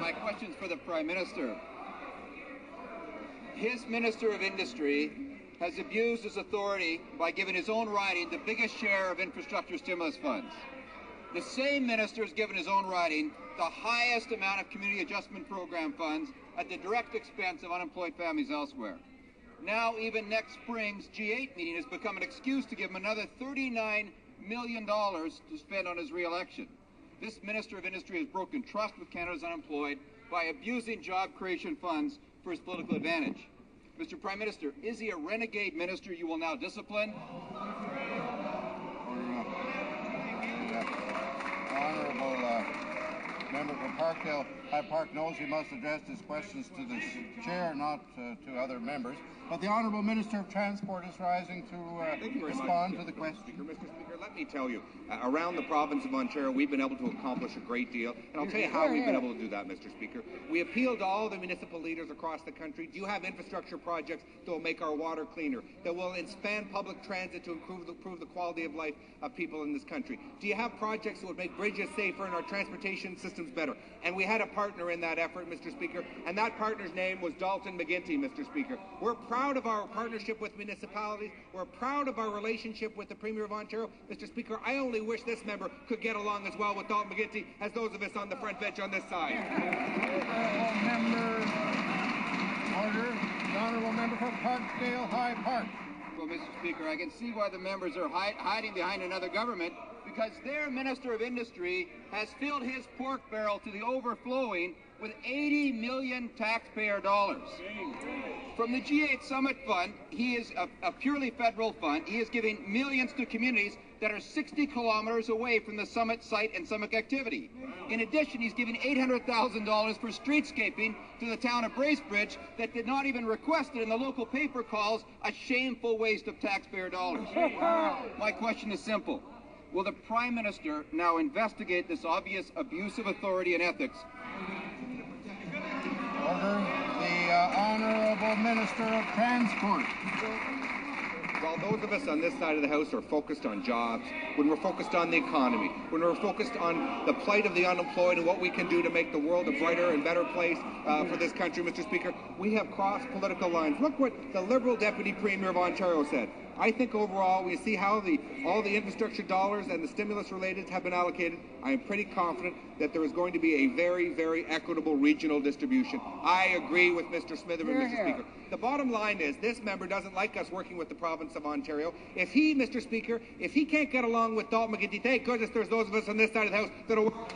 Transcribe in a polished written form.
My question's for the Prime Minister. His Minister of Industry has abused his authority by giving his own riding the biggest share of infrastructure stimulus funds. The same minister has given his own riding the highest amount of community adjustment program funds at the direct expense of unemployed families elsewhere. Now even next spring's G8 meeting has become an excuse to give him another $39 million to spend on his re-election. This Minister of Industry has broken trust with Canada's unemployed by abusing job creation funds for his political advantage. Mr. Prime Minister, is he a renegade minister you will now discipline? Honourable member from Parkdale High Park knows he must address his questions to the chair, not to other members. But the Honourable Minister of Transport is rising to respond to the question. Mr. Speaker, let me tell you, around the province of Ontario, we've been able to accomplish a great deal. And I'll tell you how we've been able to do that, Mr. Speaker. We appealed to all the municipal leaders across the country. Do you have infrastructure projects that will make our water cleaner, that will expand public transit to improve the quality of life of people in this country? Do you have projects that would make bridges safer and our transportation systems better? And we had a partner in that effort, Mr. Speaker, and that partner's name was Dalton McGuinty, Mr. Speaker. We're proud of our partnership with municipalities. We're proud of our relationship with the Premier of Ontario. Mr. Speaker, I only wish this member could get along as well with Dalton McGuinty as those of us on the front bench on this side. The Honourable Member for Parkdale High Park. Well, Mr. Speaker, I can see why the members are hiding behind another government, because their Minister of Industry has filled his pork barrel to the overflowing with $80 million taxpayer dollars. From the G8 Summit Fund, he is a purely federal fund. He is giving millions to communities that are 60 kilometers away from the summit site and summit activity. In addition, he's giving $800,000 for streetscaping to the town of Bracebridge that did not even request it, and the local paper calls a shameful waste of taxpayer dollars. My question is simple. Will the Prime Minister now investigate this obvious abuse of authority and ethics? Order. The Honourable Minister of Transport. While those of us on this side of the House are focused on jobs, when we're focused on the economy, when we're focused on the plight of the unemployed and what we can do to make the world a brighter and better place for this country, Mr. Speaker, we have crossed political lines. Look what the Liberal Deputy Premier of Ontario said. I think overall we see how all the infrastructure dollars and the stimulus related have been allocated. I am pretty confident that there is going to be a very, very equitable regional distribution. I agree with Mr. Smitherman, Mr. Speaker. The bottom line is this member doesn't like us working with the province of Ontario. If he, Mr. Speaker, if he can't get along with Dalton McGuinty, thank goodness there's those of us on this side of the House that will work.